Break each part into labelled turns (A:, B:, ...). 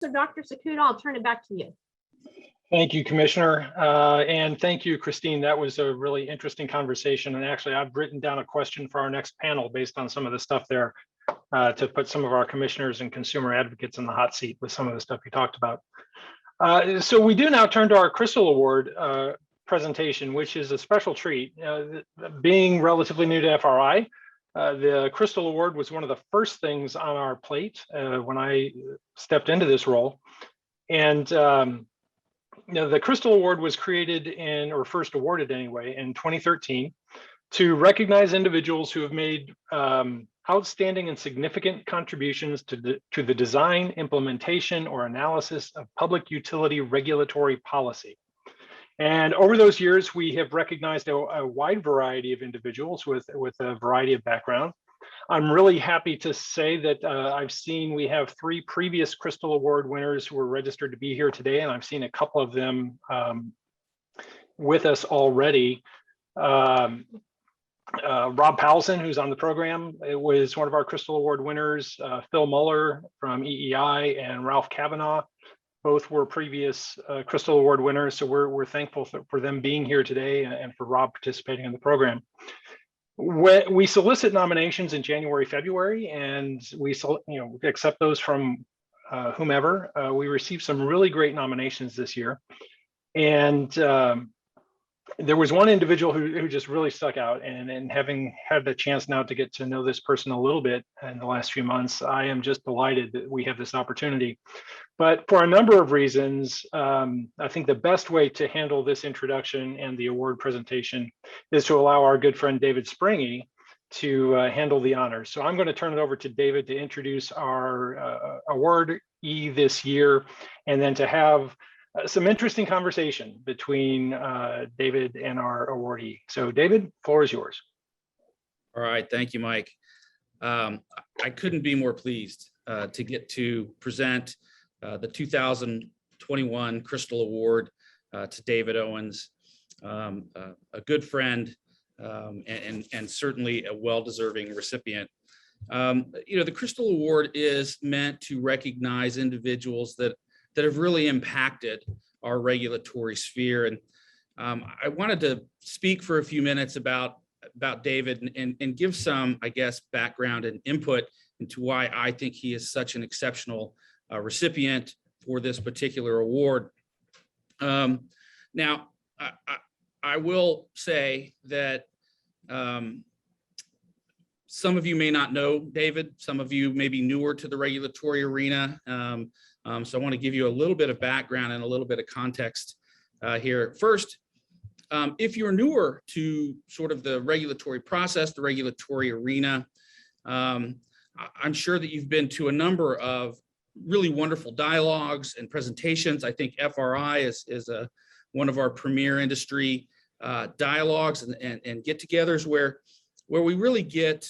A: So Dr. Sakuda, I'll turn it back to you.
B: Thank you, Commissioner. And thank you, Christine. That was a really interesting conversation. And actually, I've written down a question for our next panel based on some of the stuff there to put some of our commissioners and consumer advocates in the hot seat with some of the stuff you talked about. So we do now turn to our Crystal Award presentation, which is a special treat. Being relatively new to FRI, the Crystal Award was one of the first things on our plate when I stepped into this role. And the Crystal Award was created or first awarded anyway, in 2013 to recognize individuals who have made outstanding and significant contributions to the design, implementation, or analysis of public utility regulatory policy. And over those years, we have recognized a wide variety of individuals with a variety of background. I'm really happy to say that we have 3 previous Crystal Award winners who are registered to be here today, and I've seen a couple of them with us already. Rob Powelson, who's on the program, it was one of our Crystal Award winners. Phil Muller from EEI and Ralph Kavanaugh, both were previous Crystal Award winners. So we're thankful for them being here today and for Rob participating in the program. We solicit nominations in January, February, and we accept those from whomever. We received some really great nominations this year. And there was one individual who just really stuck out, and having had the chance now to get to know this person a little bit in the last few months, I am just delighted that we have this opportunity. But for a number of reasons, I think the best way to handle this introduction and the award presentation is to allow our good friend David Springy to handle the honors. So I'm going to turn it over to David to introduce our awardee this year, and then to have some interesting conversation between David and our awardee. So David, floor is yours.
C: All right, thank you, Mike. I couldn't be more pleased to get to present the 2021 Crystal Award to David Owens, a good friend and certainly a well-deserving recipient. The Crystal Award is meant to recognize individuals that have really impacted our regulatory sphere. And I wanted to speak for a few minutes about David and give some, I guess, background and input into why I think he is such an exceptional recipient for this particular award. Now, I will say that some of you may not know David. Some of you may be newer to the regulatory arena. So I want to give you a little bit of background and a little bit of context here. First, if you're newer to sort of the regulatory process, the regulatory arena, I'm sure that you've been to a number of really wonderful dialogues and presentations. I think FRI is one of our premier industry dialogues and get-togethers where we really get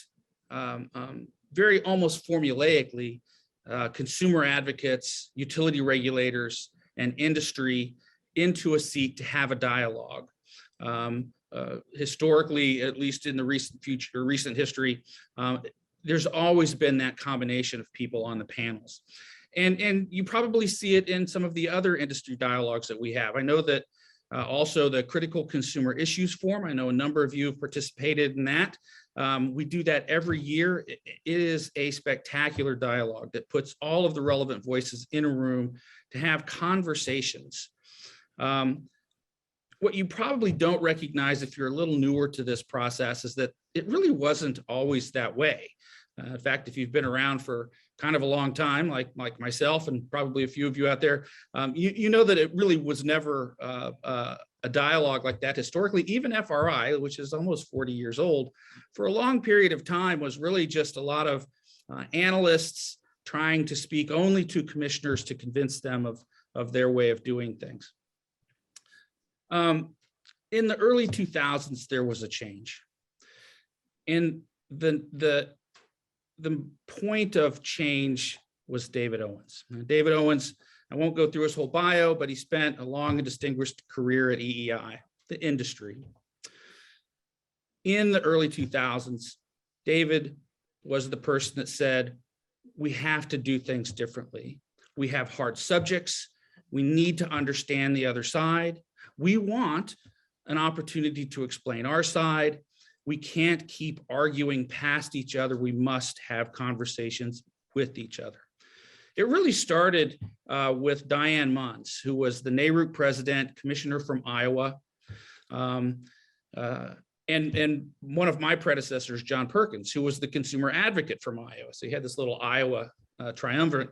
C: very almost formulaically consumer advocates, utility regulators, and industry into a seat to have a dialogue. Historically, at least in the recent history, there's always been that combination of people on the panels. And you probably see it in some of the other industry dialogues that we have. I know that also the Critical Consumer Issues Forum, I know a number of you have participated in that. We do that every year. It is a spectacular dialogue that puts all of the relevant voices in a room to have conversations. What you probably don't recognize if you're a little newer to this process is that it really wasn't always that way. In fact, if you've been around for kind of a long time, like myself and probably a few of you out there, you know that it really was never a dialogue like that. Historically, even FRI, which is almost 40 years old, for a long period of time was really just a lot of analysts trying to speak only to commissioners to convince them of their way of doing things. In the early 2000s, there was a change. And the point of change was David Owens. David Owens, I won't go through his whole bio, but he spent a long and distinguished career at EEI, the industry. In the early 2000s, David was the person that said, we have to do things differently. We have hard subjects. We need to understand the other side. We want an opportunity to explain our side. We can't keep arguing past each other. We must have conversations with each other. It really started with Diane Munz, who was the NARUC president, commissioner from Iowa. And one of my predecessors, John Perkins, who was the consumer advocate from Iowa. So he had this little Iowa triumvirate.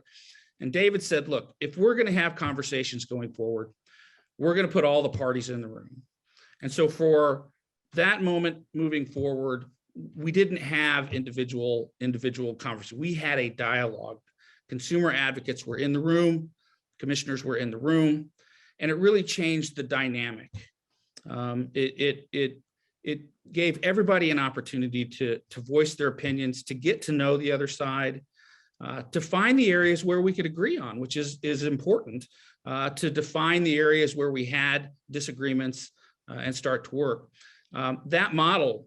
C: And David said, look, if we're going to have conversations going forward, we're going to put all the parties in the room. And so for that moment moving forward, we didn't have individual conversations. We had a dialogue. Consumer advocates were in the room, commissioners were in the room, and it really changed the dynamic. It gave everybody an opportunity to voice their opinions, to get to know the other side, to find the areas where we could agree on, which is important, to define the areas where we had disagreements and start to work. That model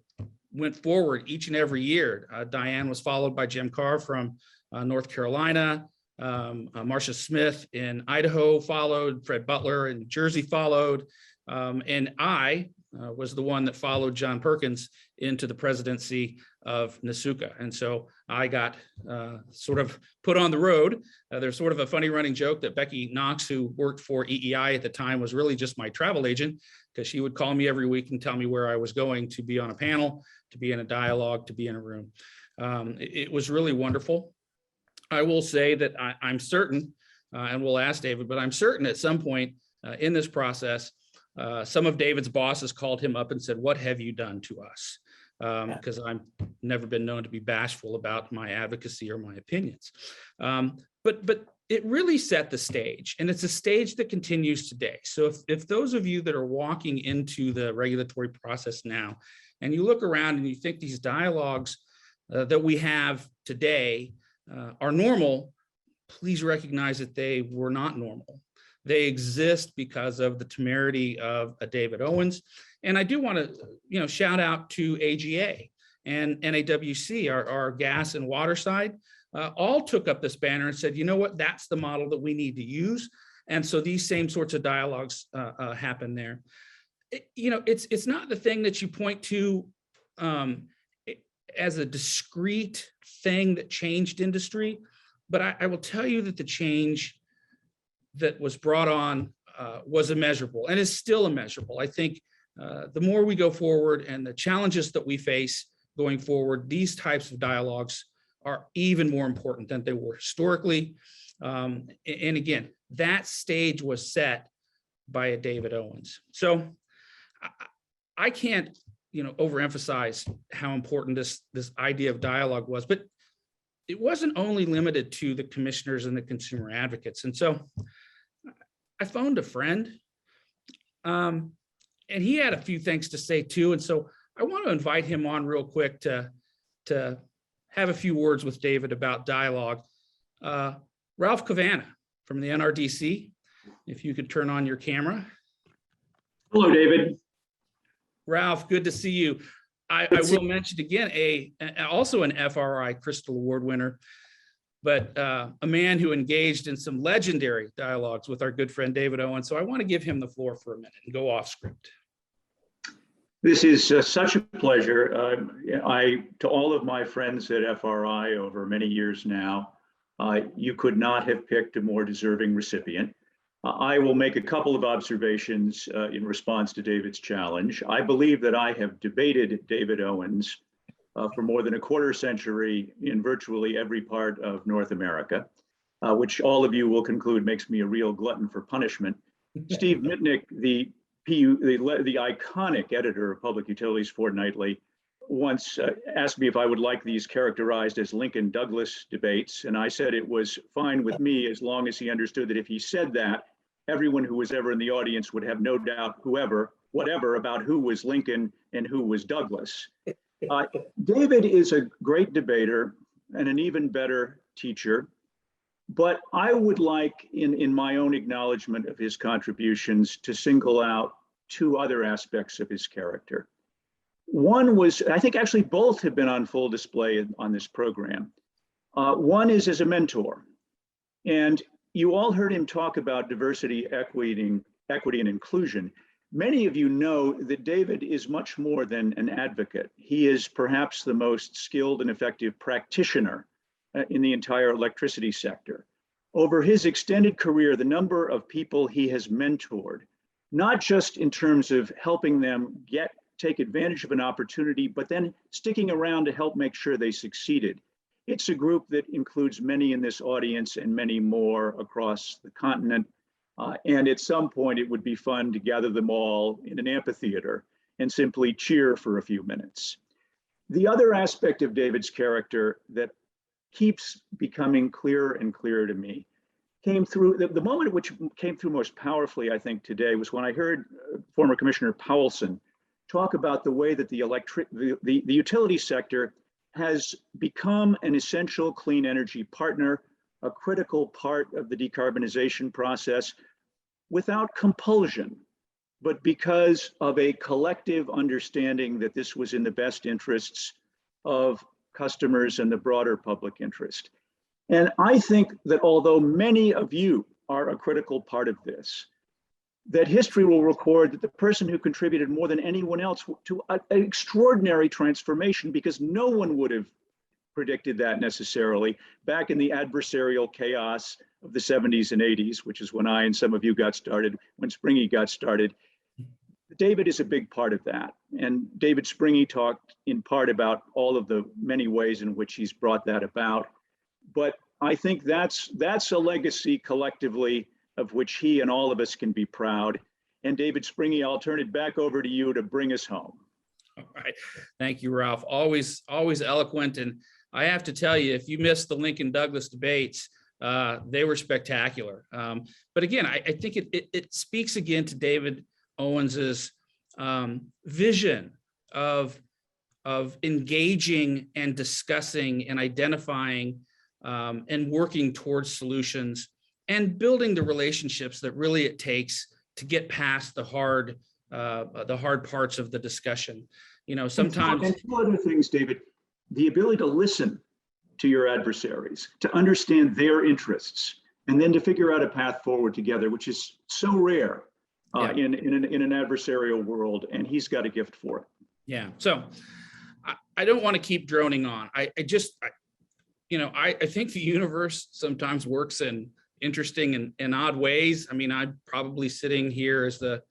C: went forward each and every year. Diane was followed by Jim Carr from North Carolina. Marcia Smith in Idaho followed, Fred Butler in Jersey followed, and I was the one that followed John Perkins into the presidency of NSUCA. And so I got sort of put on the road. There's sort of a funny running joke that Becky Knox, who worked for EEI at the time, was really just my travel agent, because she would call me every week and tell me where I was going to be on a panel, to be in a dialogue, to be in a room. It was really wonderful. I will say that I'm certain, and we'll ask David, but I'm certain at some point in this process, some of David's bosses called him up and said, what have you done to us? Because I've never been known to be bashful about my advocacy or my opinions. But it really set the stage, and it's a stage that continues today. So if those of you that are walking into the regulatory process now, and you look around and you think these dialogues that we have today are normal, please recognize that they were not normal. They exist because of the temerity of David Owens. And I do want to, shout out to AGA and NAWC, our gas and water side, all took up this banner and said, you know what, that's the model that we need to use. And so these same sorts of dialogues happen there. It's not the thing that you point to as a discrete thing that changed industry, but I will tell you that the change that was brought on was immeasurable and is still immeasurable. I think the more we go forward and the challenges that we face going forward, these types of dialogues are even more important than they were historically. And again, that stage was set by a David Owens. So I can't, overemphasize how important this idea of dialogue was, but it wasn't only limited to the commissioners and the consumer advocates. And so I phoned a friend, and he had a few things to say too. And so I want to invite him on real quick to have a few words with David about dialogue. Ralph Cavanna from the NRDC, if you could turn on your camera.
D: Hello, David.
C: Ralph, good to see you. I will mention again, also an FRI Crystal Award winner, but a man who engaged in some legendary dialogues with our good friend David Owens. So I want to give him the floor for a minute and go off script.
D: This is such a pleasure. To all of my friends at FRI over many years now, you could not have picked a more deserving recipient. I will make a couple of observations in response to David's challenge. I believe that I have debated David Owens for more than a quarter century in virtually every part of North America, which all of you will conclude makes me a real glutton for punishment. Steve Mitnick, the iconic editor of Public Utilities Fortnightly, once asked me if I would like these characterized as Lincoln-Douglas debates, and I said it was fine with me as long as he understood that if he said that, everyone who was ever in the audience would have no doubt whatever about who was Lincoln and who was Douglas. David is a great debater and an even better teacher, but I would like, in my own acknowledgement of his contributions, to single out two other aspects of his character. One was, I think actually both have been on full display on this program. One is as a mentor. And you all heard him talk about diversity, equity, and inclusion. Many of you know that David is much more than an advocate. He is perhaps the most skilled and effective practitioner in the entire electricity sector. Over his extended career, the number of people he has mentored, not just in terms of helping them take advantage of an opportunity, but then sticking around to help make sure they succeeded. It's a group that includes many in this audience and many more across the continent. And at some point, it would be fun to gather them all in an amphitheater and simply cheer for a few minutes. The other aspect of David's character that keeps becoming clearer and clearer to me came through, the moment at which came through most powerfully, I think, today was when I heard former Commissioner Powelson talk about the way that the utility sector has become an essential clean energy partner, a critical part of the decarbonization process, without compulsion, but because of a collective understanding that this was in the best interests of customers and the broader public interest. And I think that although many of you are a critical part of this, that history will record that the person who contributed more than anyone else to an extraordinary transformation, because no one would have predicted that necessarily back in the adversarial chaos of the 70s and 80s, which is when I and some of you got started, when Springy got started. David is a big part of that. And David Springy talked in part about all of the many ways in which he's brought that about. But I think that's a legacy collectively of which he and all of us can be proud. And David Springy, I'll turn it back over to you to bring us home.
C: All right. Thank you, Ralph. Always eloquent. And I have to tell you, if you missed the Lincoln Douglas debates, they were spectacular. But again, I think it speaks again to David Owens's vision of engaging and discussing and identifying and working towards solutions and building the relationships that really it takes to get past the hard parts of the discussion. You know, sometimes.
D: And two other things, David. The ability to listen to your adversaries, to understand their interests, and then to figure out a path forward together, which is so rare in an adversarial world, and he's got a gift for it.
C: Yeah. So I don't want to keep droning on. I think the universe sometimes works in interesting and odd ways. I mean, I'm probably sitting here as the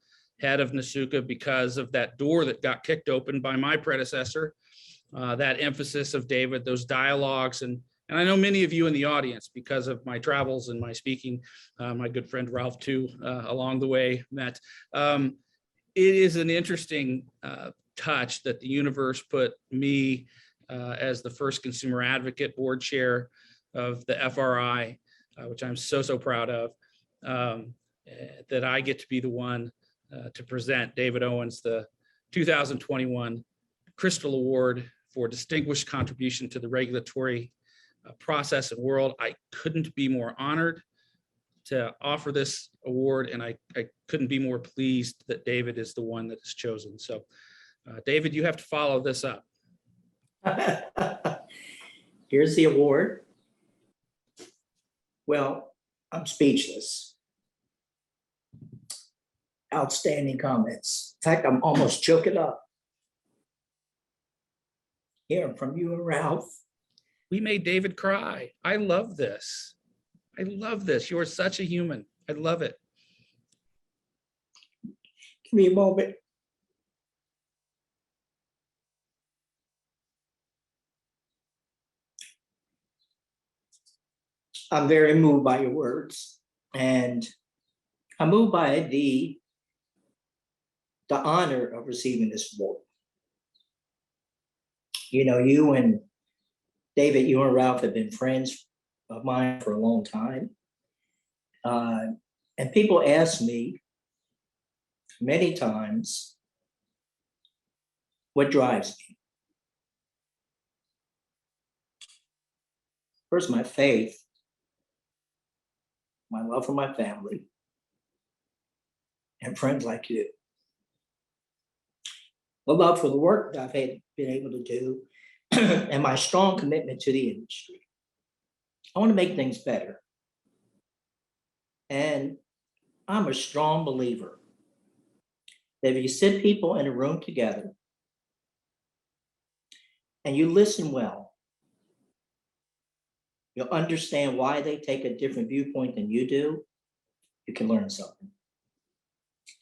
C: head of NSUCA because of that door that got kicked open by my predecessor. That emphasis of David, those dialogues, and I know many of you in the audience because of my travels and my speaking, my good friend Ralph too, along the way met. It is an interesting touch that the universe put me as the first consumer advocate board chair of the FRI, which I'm so proud of, that I get to be the one to present David Owens the 2021 Crystal Award for distinguished contribution to the regulatory process and world. I couldn't be more honored to offer this award, and I couldn't be more pleased that David is the one that is chosen. So, David, you have to follow this up.
E: Here's the award. Well, I'm speechless. Outstanding comments. In fact, I'm almost choking up. Hearing from you and Ralph.
C: We made David cry. I love this. I love this. You are such a human. I love it.
E: Give me a moment. I'm very moved by your words, and I'm moved by the honor of receiving this award. You know, you and David, you and Ralph have been friends of mine for a long time. And people ask me many times, what drives me? First, my faith, my love for my family, and friends like you. The love for the work that I've been able to do, and my strong commitment to the industry. I want to make things better. And I'm a strong believer that if you sit people in a room together and you listen well, you'll understand why they take a different viewpoint than you do. You can learn something.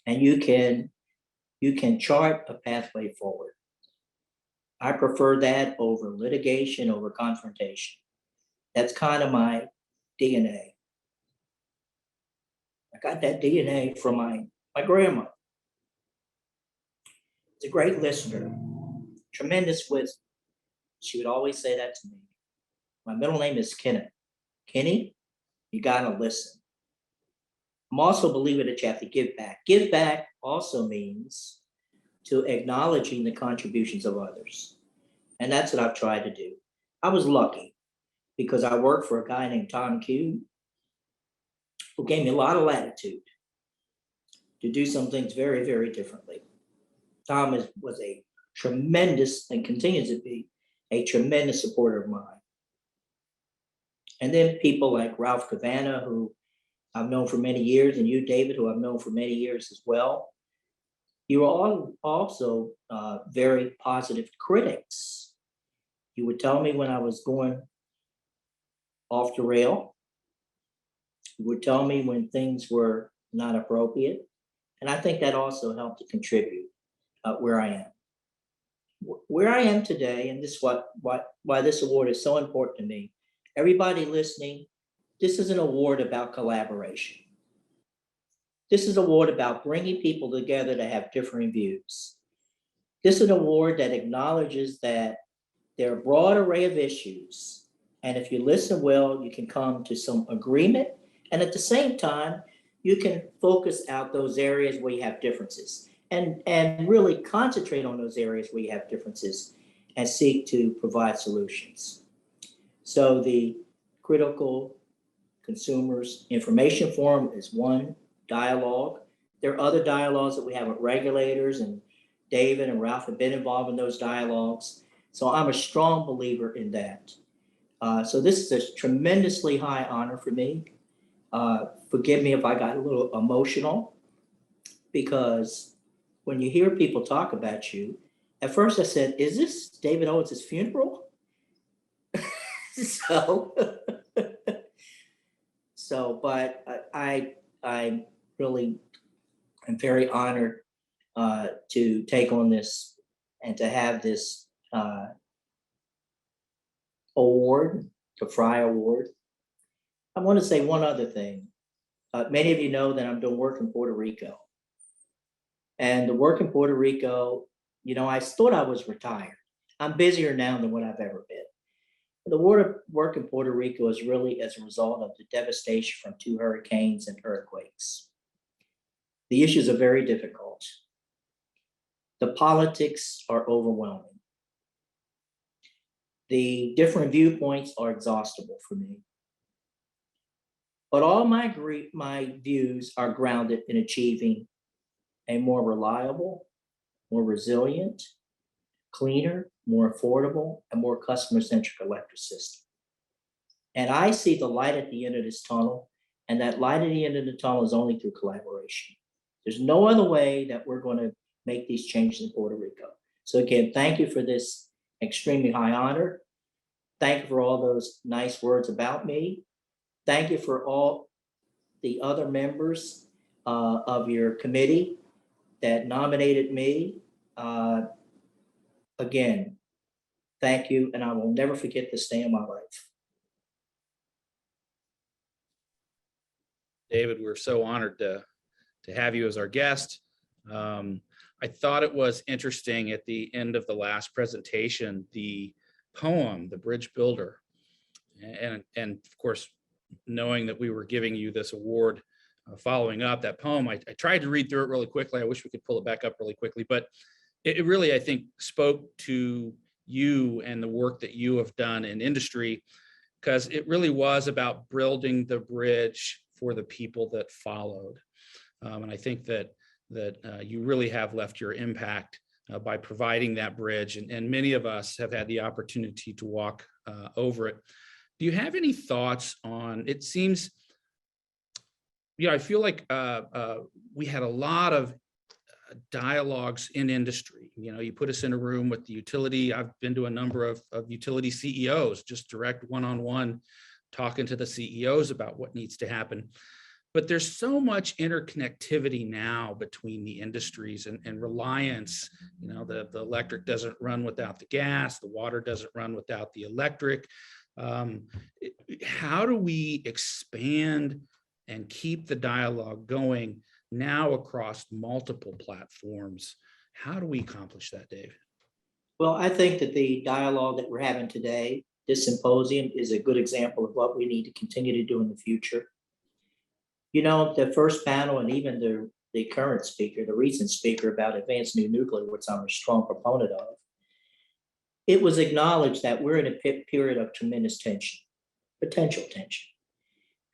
E: And you can chart a pathway forward. I prefer that over litigation, over confrontation. That's kind of my DNA. I got that DNA from my grandma. She's a great listener, tremendous wisdom. She would always say that to me. My middle name is Kenneth. Kenny, you gotta listen. I'm also a believer that you have to give back. Give back also means to acknowledging the contributions of others. And that's what I've tried to do. I was lucky because I worked for a guy named Tom Q, who gave me a lot of latitude to do some things very, very differently. Tom was a tremendous, and continues to be, a tremendous supporter of mine. And then people like Ralph Cavanna, who I've known for many years, and you, David, who I've known for many years as well. You were all also very positive critics. You would tell me when I was going off the rail. You would tell me when things were not appropriate. And I think that also helped to contribute where I am. Where I am today, and this is why this award is so important to me. Everybody listening, this is an award about collaboration. This is an award about bringing people together to have differing views. This is an award that acknowledges that there are a broad array of issues. And if you listen well, you can come to some agreement. And at the same time, you can focus out those areas where you have differences and really concentrate on those areas where you have differences and seek to provide solutions. So the Critical Consumers Information Forum is one dialogue. There are other dialogues that we have with regulators, and David and Ralph have been involved in those dialogues. So I'm a strong believer in that. So this is a tremendously high honor for me. Forgive me if I got a little emotional, because when you hear people talk about you, at first I said, is this David Owens' funeral? But I really am very honored to take on this and to have this award, the FRI award. I want to say one other thing. Many of you know that I'm doing work in Puerto Rico. And the work in Puerto Rico, I thought I was retired. I'm busier now than what I've ever been. The work in Puerto Rico is really as a result of the devastation from 2 hurricanes and earthquakes. The issues are very difficult. The politics are overwhelming. The different viewpoints are exhaustible for me. But all my views are grounded in achieving a more reliable, more resilient, cleaner, more affordable, and more customer-centric electric system. And I see the light at the end of this tunnel, and that light at the end of the tunnel is only through collaboration. There's no other way that we're going to make these changes in Puerto Rico. So again, thank you for this extremely high honor. Thank you for all those nice words about me. Thank you for all the other members of your committee that nominated me. Again, thank you, and I will never forget this day in my life.
C: David, we're so honored to have you as our guest. I thought it was interesting at the end of the last presentation, the poem, The Bridge Builder. And of course, knowing that we were giving you this award, following up that poem, I tried to read through it really quickly. I wish we could pull it back up really quickly, but it really, I think, spoke to you and the work that you have done in industry, because it really was about building the bridge for the people that followed. And I think that you really have left your impact by providing that bridge. And many of us have had the opportunity to walk over it. Do you have any thoughts on, it seems I feel like we had a lot of dialogues in industry. You put us in a room with the utility. I've been to a number of utility CEOs, just direct one-on-one talking to the CEOs about what needs to happen. But there's so much interconnectivity now between the industries and reliance. The electric doesn't run without the gas, the water doesn't run without the electric. How do we expand and keep the dialogue going now across multiple platforms? How do we accomplish that, Dave?
E: Well, I think that the dialogue that we're having today, this symposium, is a good example of what we need to continue to do in the future. The first panel and even the current speaker, the recent speaker about advanced new nuclear, which I'm a strong proponent of, it was acknowledged that we're in a period of tremendous tension, potential tension.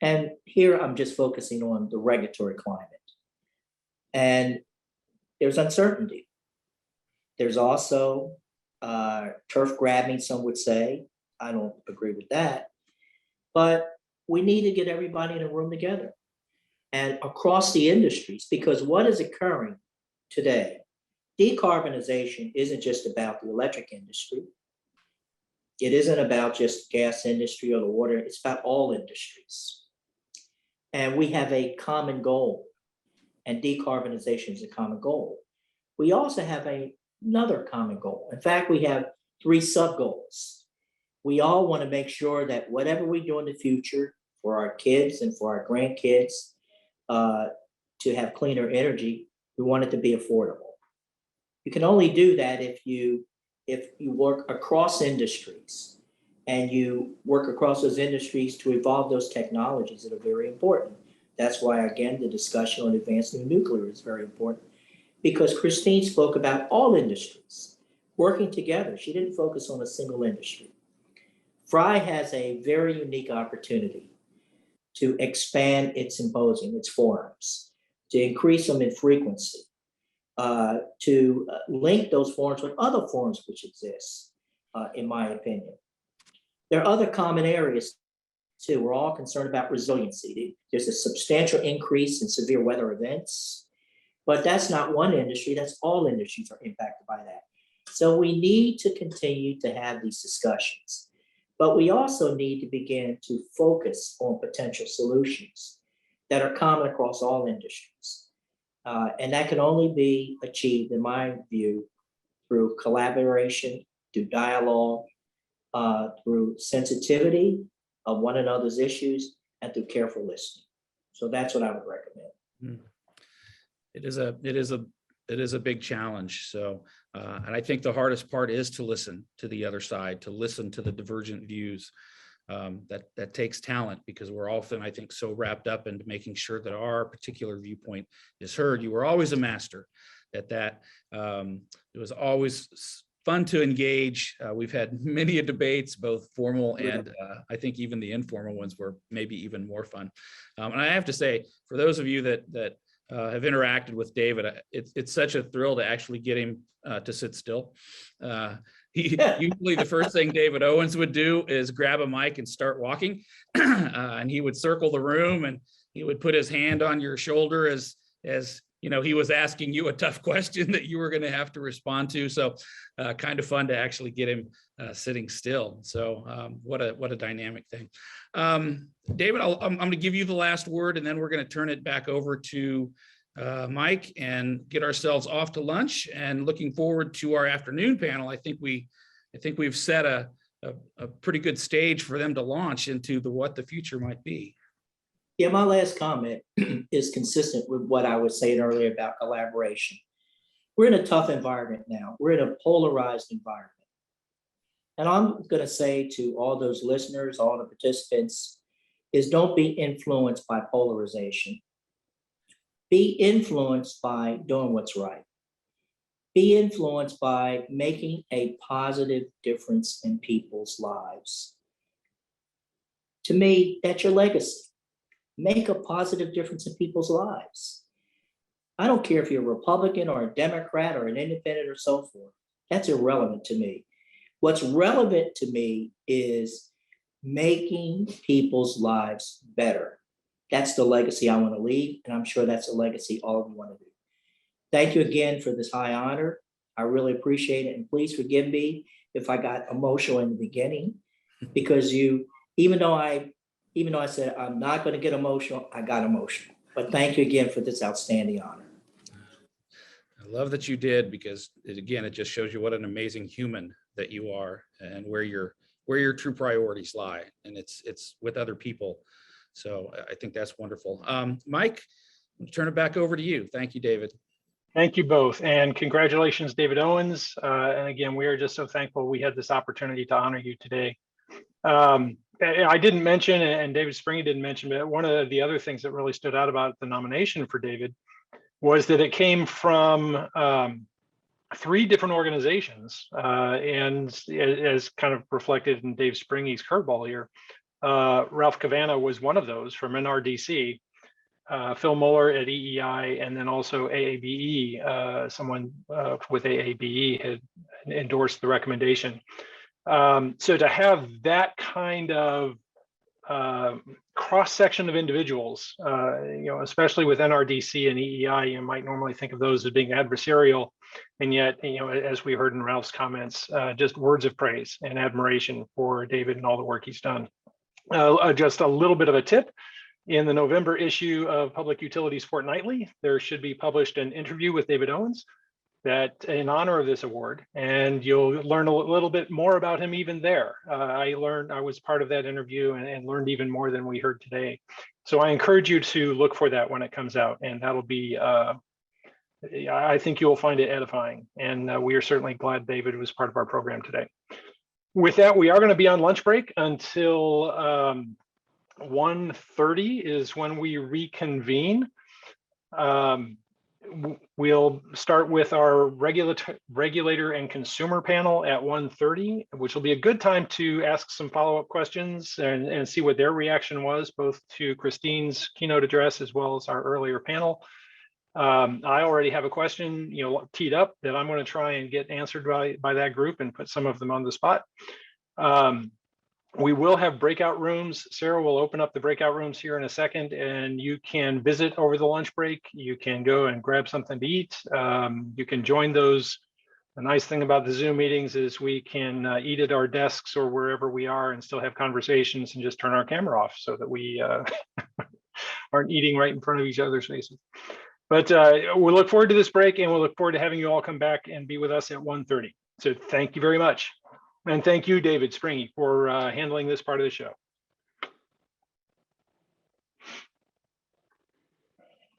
E: And here I'm just focusing on the regulatory climate. And there's uncertainty. There's also turf grabbing, some would say. I don't agree with that. But we need to get everybody in a room together and across the industries, because what is occurring today, decarbonization isn't just about the electric industry. It isn't about just the gas industry or the water. It's about all industries. And we have a common goal, and decarbonization is a common goal. We also have another common goal. In fact, we have 3 sub-goals. We all want to make sure that whatever we do in the future for our kids and for our grandkids, to have cleaner energy, we want it to be affordable. You can only do that if you work across industries, and you work across those industries to evolve those technologies that are very important. That's why, again, the discussion on advanced new nuclear is very important, because Christine spoke about all industries working together. She didn't focus on a single industry. FRI has a very unique opportunity to expand its symposium, its forums, to increase them in frequency, to link those forums with other forums which exist, in my opinion. There are other common areas too. We're all concerned about resiliency. There's a substantial increase in severe weather events, but that's not one industry, that's all industries are impacted by that. So we need to continue to have these discussions. But we also need to begin to focus on potential solutions that are common across all industries. And that can only be achieved, in my view, through collaboration, through dialogue, through sensitivity of one another's issues, and through careful listening. So that's what I would recommend.
C: It is a big challenge. So, and I think the hardest part is to listen to the other side, to listen to the divergent views. That takes talent, because we're often, I think, so wrapped up into making sure that our particular viewpoint is heard. You were always a master at that. It was always fun to engage. We've had many debates, both formal and I think even the informal ones were maybe even more fun. And I have to say, for those of you that have interacted with David, it's such a thrill to actually get him to sit still. Usually the first thing David Owens would do is grab a mic and start walking, and he would circle the room and he would put his hand on your shoulder as he was asking you a tough question that you were going to have to respond to. So kind of fun to actually get him sitting still. So what a dynamic thing. David, I'm going to give you the last word, and then we're going to turn it back over to Mike and get ourselves off to lunch, and looking forward to our afternoon panel. I think we've set a pretty good stage for them to launch into what the future might be.
E: Yeah, my last comment is consistent with what I was saying earlier about collaboration. We're in a tough environment now. We're in a polarized environment. And I'm going to say to all those listeners, all the participants, is don't be influenced by polarization. Be influenced by doing what's right. Be influenced by making a positive difference in people's lives. To me, that's your legacy. Make a positive difference in people's lives. I don't care if you're a Republican or a Democrat or an independent or so forth. That's irrelevant to me. What's relevant to me is making people's lives better. That's the legacy I want to leave, and I'm sure that's a legacy all of you want to do. Thank you again for this high honor. I really appreciate it, and please forgive me if I got emotional in the beginning, because even though I said I'm not going to get emotional, I got emotional. But thank you again for this outstanding honor.
C: I love that you did, because it just shows you what an amazing human that you are, and where your true priorities lie, and it's with other people. So I think that's wonderful. Mike, I'll turn it back over to you. Thank you, David.
B: Thank you both, and congratulations, David Owens. And again, we are just so thankful we had this opportunity to honor you today. I didn't mention, and David Springy didn't mention, but one of the other things that really stood out about the nomination for David was that it came from 3 different organizations, and as kind of reflected in Dave Springy's curveball here, Ralph Cavanna was one of those from NRDC, Phil Mueller at EEI, and then also AABE, someone with AABE had endorsed the recommendation. So to have that kind of cross-section of individuals, especially with NRDC and EEI, you might normally think of those as being adversarial, and yet, as we heard in Ralph's comments, just words of praise and admiration for David and all the work he's done. Just a little bit of a tip. In the November issue of Public Utilities Fortnightly, there should be published an interview with David Owens that in honor of this award, and you'll learn a little bit more about him even there. I was part of that interview and learned even more than we heard today. So I encourage you to look for that when it comes out, and that'll be, I think you'll find it edifying, and we are certainly glad David was part of our program today. With that, we are going to be on lunch break until 1:30 is when we reconvene. We'll start with our regulator and consumer panel at 1:30, which will be a good time to ask some follow-up questions and see what their reaction was, both to Christine's keynote address as well as our earlier panel. I already have a question, teed up that I'm going to try and get answered by that group and put some of them on the spot. We will have breakout rooms. Sarah will open up the breakout rooms here in a second, and you can visit over the lunch break. You can go and grab something to eat. You can join those. The nice thing about the Zoom meetings is we can eat at our desks or wherever we are and still have conversations and just turn our camera off so that we aren't eating right in front of each other's faces. But we'll look forward to this break, and we'll look forward to having you all come back and be with us at 1:30. So thank you very much. And thank you, David Springy, for handling this part of the show.